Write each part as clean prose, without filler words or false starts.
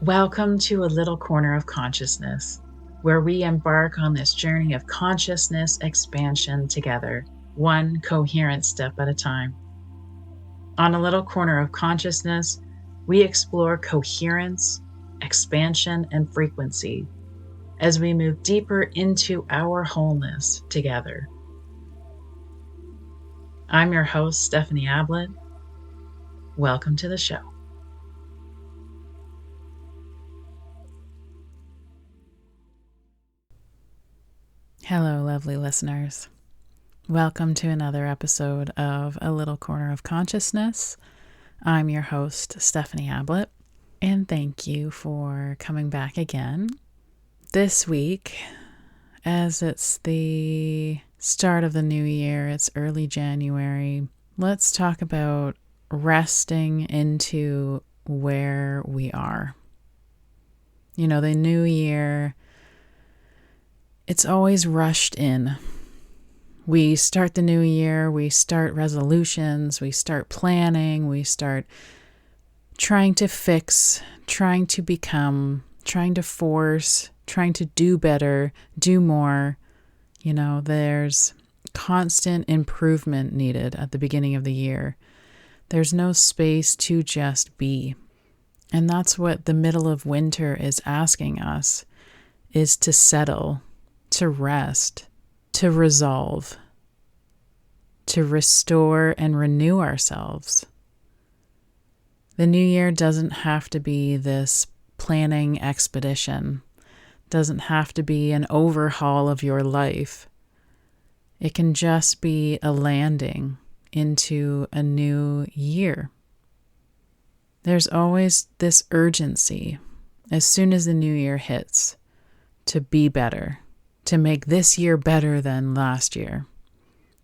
Welcome to a little corner of consciousness, where we embark on this journey of consciousness expansion together, one coherent step at a time. On a little corner of consciousness, we explore coherence, expansion, and frequency as we move deeper into our wholeness together. I'm your host, Stephanie Ablett. Welcome to the show. Hello, lovely listeners. Welcome to another episode of A Little Corner of Consciousness. I'm your host, Stephanie Ablett, and thank you for coming back again. This week, as it's the start of the new year, it's early January, let's talk about resting into where we are. You know, the new year, it's always rushed in. We start the new year, we start resolutions, we start planning, we start trying to fix, trying to become, trying to force, trying to do better, do more. You know, there's constant improvement needed at the beginning of the year. There's no space to just be. And that's what the middle of winter is asking us, is to settle, to rest, to resolve, to restore and renew ourselves. The new year doesn't have to be this planning expedition, doesn't have to be an overhaul of your life. It can just be a landing into a new year. There's always this urgency as soon as the new year hits to be better, to make this year better than last year,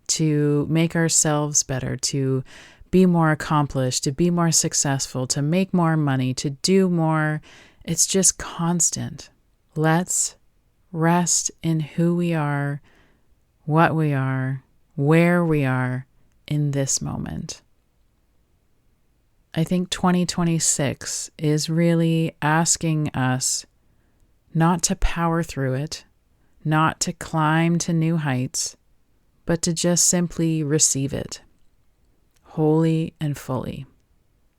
to make ourselves better, to be more accomplished, to be more successful, to make more money, to do more. It's just constant. Let's rest in who we are, what we are, where we are in this moment. I think 2026 is really asking us not to power through it, not to climb to new heights, but to just simply receive it, wholly and fully.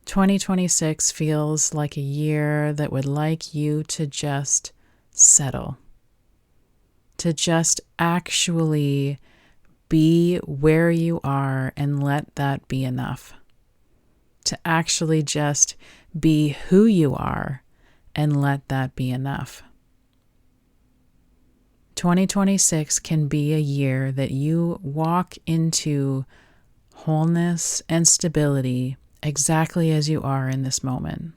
2026 feels like a year that would like you to just settle, to just actually be where you are and let that be enough, to actually just be who you are and let that be enough. 2026 can be a year that you walk into wholeness and stability exactly as you are in this moment.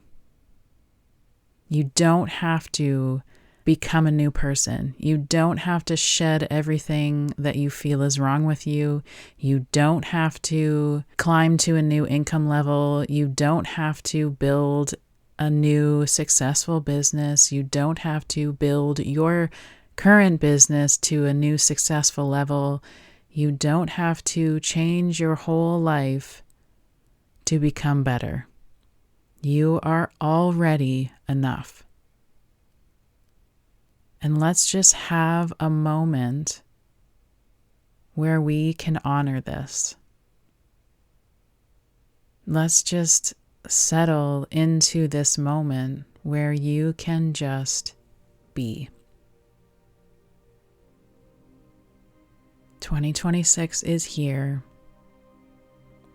You don't have to become a new person. You don't have to shed everything that you feel is wrong with you. You don't have to climb to a new income level. You don't have to build a new successful business. You don't have to build your current business to a new successful level. You don't have to change your whole life to become better. You are already enough. And let's just have a moment where we can honor this. Let's just settle into this moment where you can just be. 2026 is here.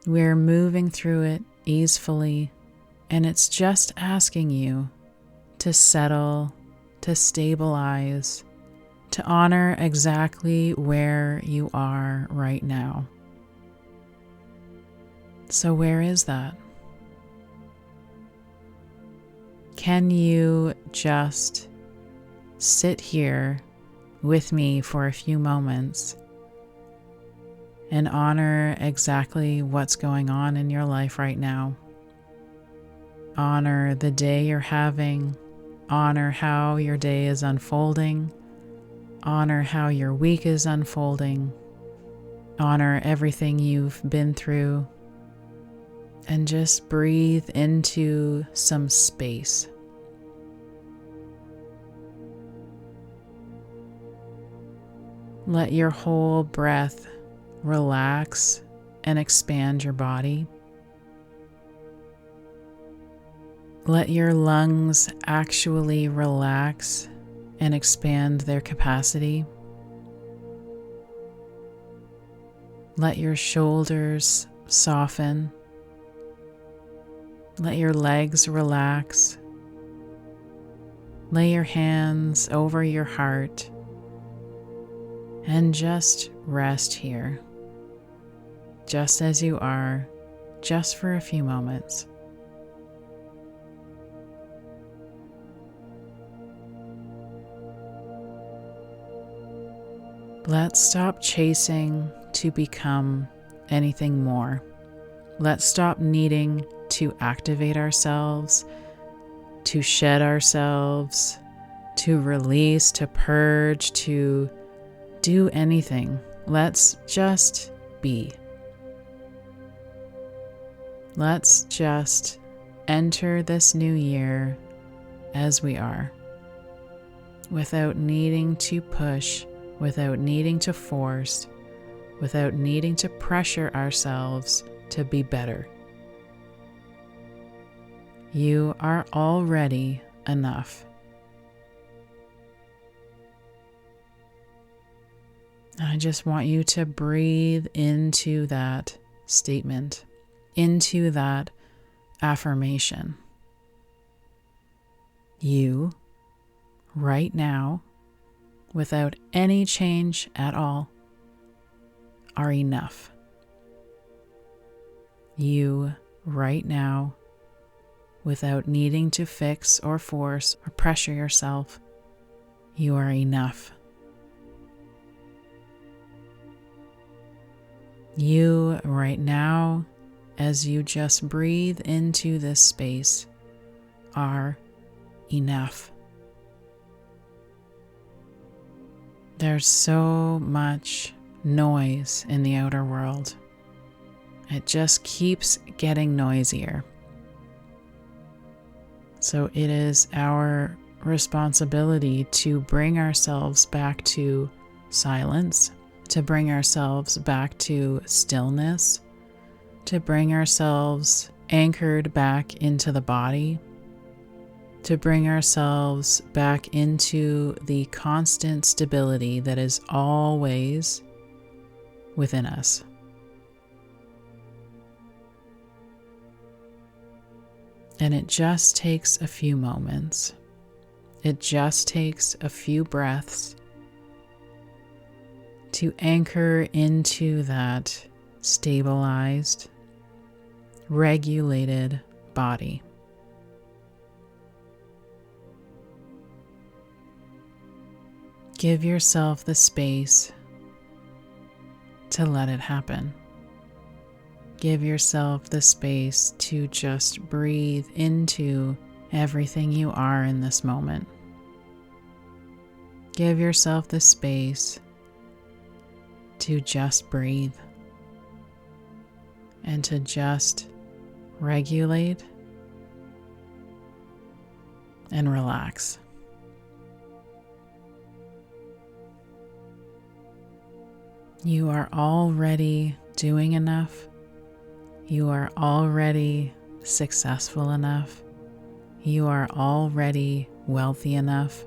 We're moving through it easefully, and it's just asking you to settle, to stabilize, to honor exactly where you are right now. So where is that? Can you just sit here with me for a few moments and honor exactly what's going on in your life right now? Honor the day you're having. Honor how your day is unfolding. Honor how your week is unfolding. Honor everything you've been through. And just breathe into some space. Let your whole breath relax and expand your body. Let your lungs actually relax and expand their capacity. Let your shoulders soften. Let your legs relax. Lay your hands over your heart and just rest here, just as you are, just for a few moments. Let's stop chasing to become anything more. Let's stop needing to activate ourselves, to shed ourselves, to release, to purge, to do anything. Let's just be. Let's just enter this new year as we are, without needing to push, without needing to force, without needing to pressure ourselves to be better. You are already enough. I just want you to breathe into that statement, into that affirmation. You, right now, without any change at all, are enough. You, right now, without needing to fix or force or pressure yourself, you are enough. You, right now, as you just breathe into this space, are enough. There's so much noise in the outer world. It just keeps getting noisier. So it is our responsibility to bring ourselves back to silence, to bring ourselves back to stillness, to bring ourselves anchored back into the body, to bring ourselves back into the constant stability that is always within us. And it just takes a few moments. It just takes a few breaths to anchor into that stabilized, regulated body. Give yourself the space to let it happen. Give yourself the space to just breathe into everything you are in this moment. Give yourself the space to just breathe and to just regulate and relax. You are already doing enough. You are already successful enough. You are already wealthy enough.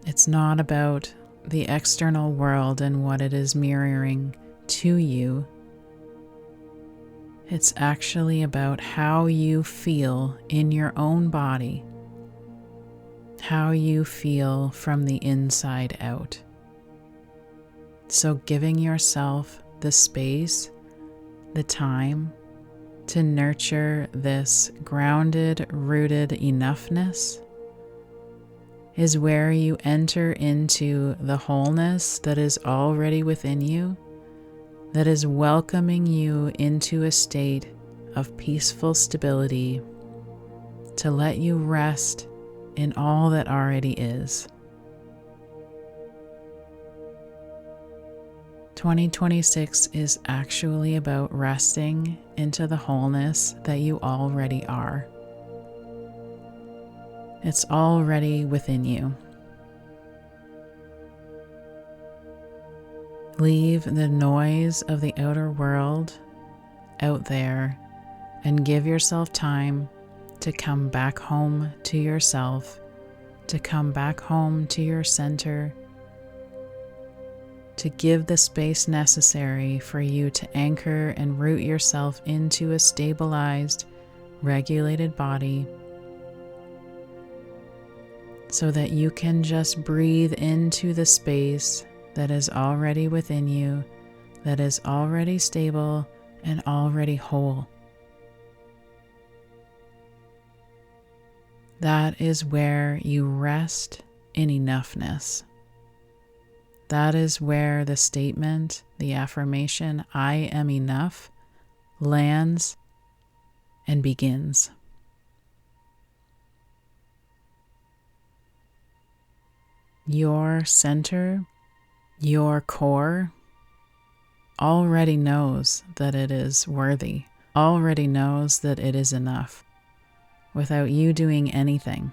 It's not about the external world and what it is mirroring to you. It's actually about how you feel in your own body, how you feel from the inside out. So giving yourself the space, the time to nurture this grounded, rooted enoughness is where you enter into the wholeness that is already within you, that is welcoming you into a state of peaceful stability to let you rest in all that already is. 2026 is actually about resting into the wholeness that you already are. It's already within you. Leave the noise of the outer world out there and give yourself time to come back home to yourself, to come back home to your center, to give the space necessary for you to anchor and root yourself into a stabilized, regulated body, so that you can just breathe into the space that is already within you, that is already stable and already whole. That is where you rest in enoughness. That is where the statement, the affirmation, I am enough, lands and begins. Your center, your core, already knows that it is worthy, already knows that it is enough, without you doing anything.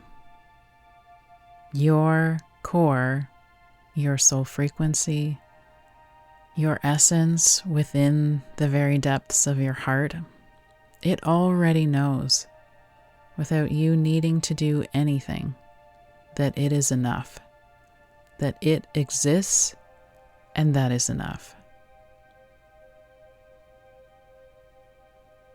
Your core, your soul frequency, your essence within the very depths of your heart, it already knows, without you needing to do anything, that it is enough, that it exists, and that is enough.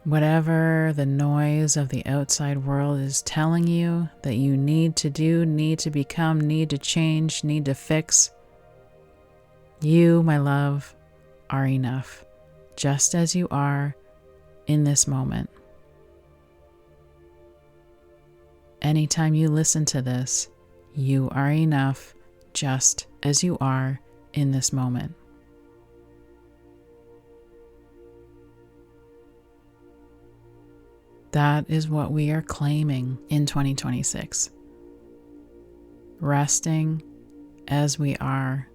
Whatever the noise of the outside world is telling you that you need to do, need to become, need to change, need to fix, you, my love, are enough, just as you are in this moment. Anytime you listen to this, you are enough, just as you are in this moment. That is what we are claiming in 2026. Resting as we are,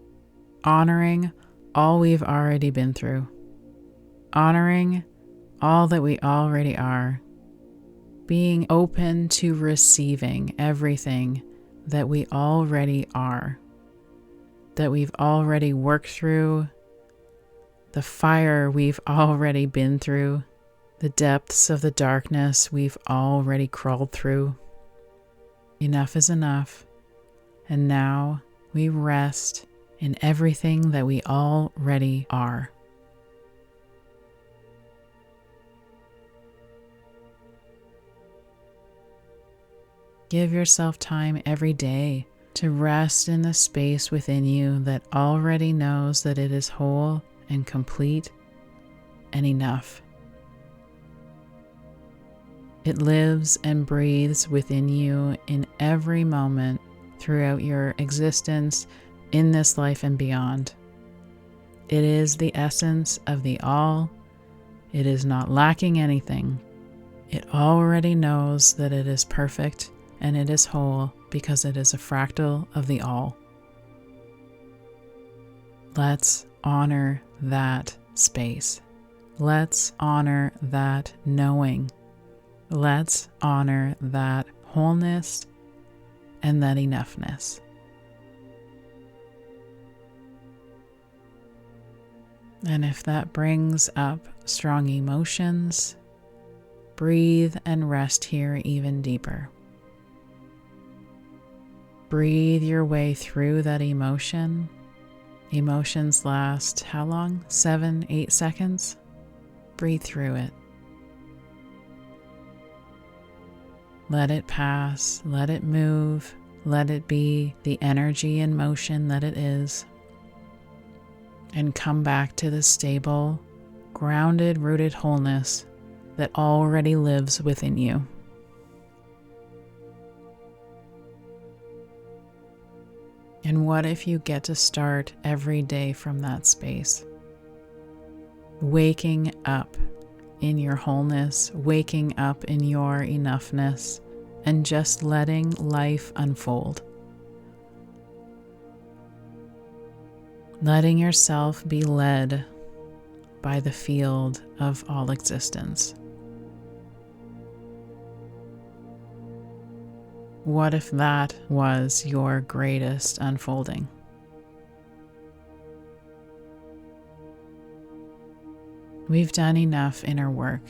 honoring all we've already been through, honoring all that we already are, being open to receiving everything that we already are, that we've already worked through, the fire we've already been through, the depths of the darkness we've already crawled through. Enough is enough, and now we rest in everything that we already are. Give yourself time every day to rest in the space within you that already knows that it is whole and complete and enough. It lives and breathes within you in every moment throughout your existence in this life and beyond. It is the essence of the all. It is not lacking anything. It already knows that it is perfect and it is whole because it is a fractal of the all. Let's honor that space. Let's honor that knowing. Let's honor that wholeness and that enoughness. And if that brings up strong emotions, breathe and rest here even deeper. Breathe your way through that emotion. Emotions last how long? 7, 8 seconds? Breathe through it. Let it pass, let it move, let it be the energy and motion that it is. And come back to the stable, grounded, rooted wholeness that already lives within you. And what if you get to start every day from that space? Waking up in your wholeness, waking up in your enoughness, and just letting life unfold. Letting yourself be led by the field of all existence. What if that was your greatest unfolding? We've done enough inner work.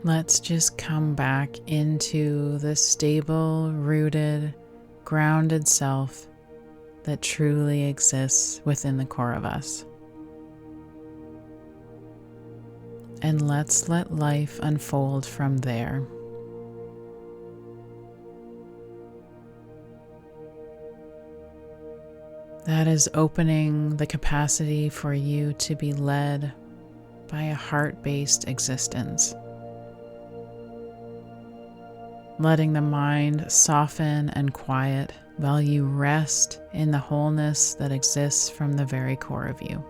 Let's just come back into the stable, rooted, grounded self that truly exists within the core of us. And let's let life unfold from there. That is opening the capacity for you to be led by a heart-based existence. Letting the mind soften and quiet while you rest in the wholeness that exists from the very core of you.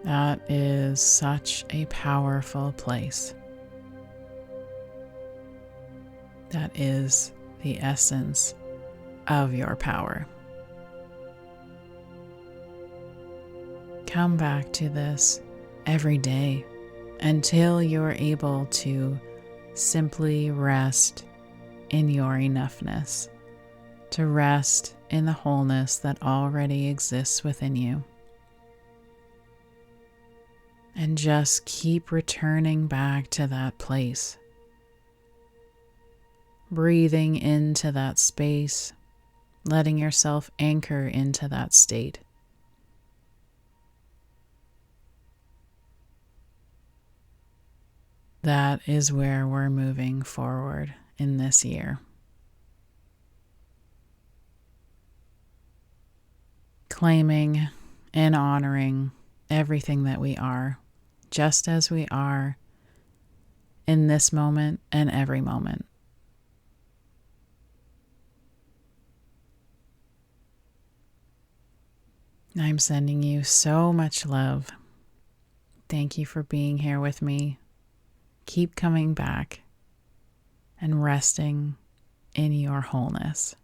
That is such a powerful place. That is the essence of your power. Come back to this every day until you're able to simply rest in your enoughness, to rest in the wholeness that already exists within you. And just keep returning back to that place. Breathing into that space, letting yourself anchor into that state. That is where we're moving forward in this year. Claiming and honoring everything that we are, just as we are in this moment and every moment. I'm sending you so much love. Thank you for being here with me. Keep coming back and resting in your wholeness.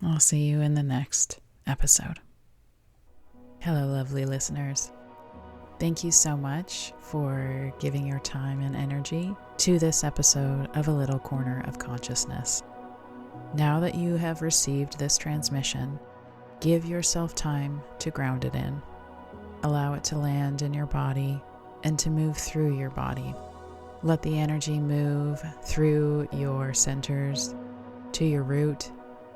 I'll see you in the next episode. Hello, lovely listeners. Thank you so much for giving your time and energy to this episode of A Little Corner of Consciousness. Now that you have received this transmission, give yourself time to ground it in. Allow it to land in your body and to move through your body. Let the energy move through your centers to your root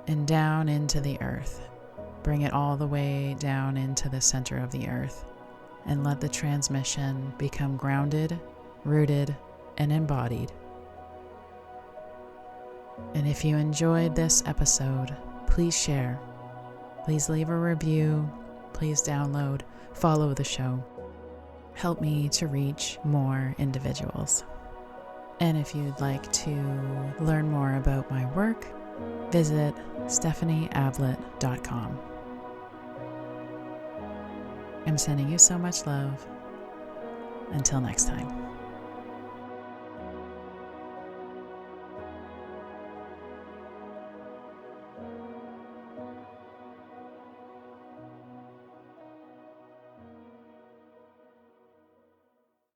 and down into the earth. Bring it all the way down into the center of the earth and let the transmission become grounded, rooted, and embodied. And if you enjoyed this episode, please share. Please leave a review. Please download, follow the show. Help me to reach more individuals. And if you'd like to learn more about my work, visit stephanieablett.com. I'm sending you so much love. Until next time.